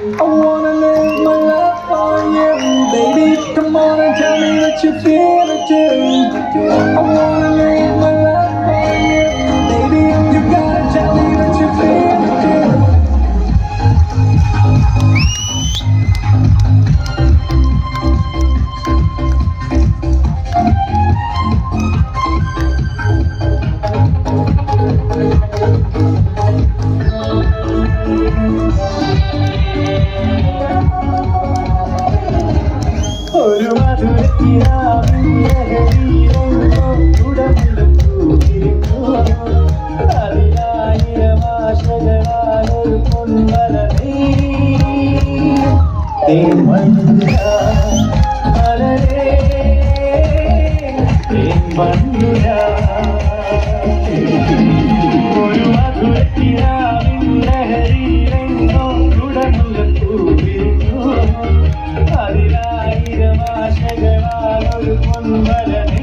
I wanna live my life for you, baby. Come on and tell me that you feel it too. I wanna live my life for you, baby. You gotta tell me that you feel it too. ഒരു മധുരത്തിനാവിൻ ലഹരിയിലെങ്ങോ ഉടമുള്ള പൂവിരിഞ്ഞു. അതിലായിരം ആശകളാലൊരു പൊൻമലരേ. തേൻമഞ്ഞ മലരേ, തേൻമഞ്ഞ. ഒരു മധുരത്തിനാവിൻ ലഹരിയിലെങ്ങോ ഉടമുള്ള പൂവിരിഞ്ഞു. അതിലായിരം ആശകളാലൊരു പൊൻമലരേ.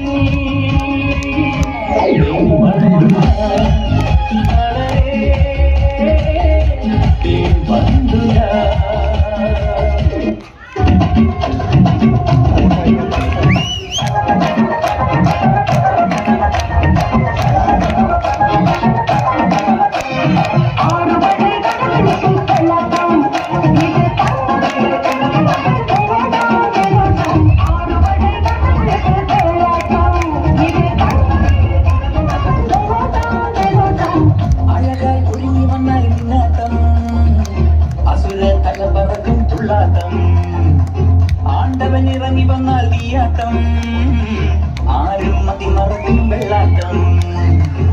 ആണ്ടവൻ ഇറങ്ങി വന്നാൽ തീയാട്ടം, ആരും മതിമറക്കും വെള്ളാട്ടം.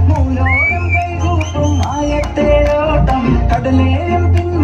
മൂലോകം കൈകൂപ്പും ആയത്തേരോട്ടം, കടലേരം പിന്നെ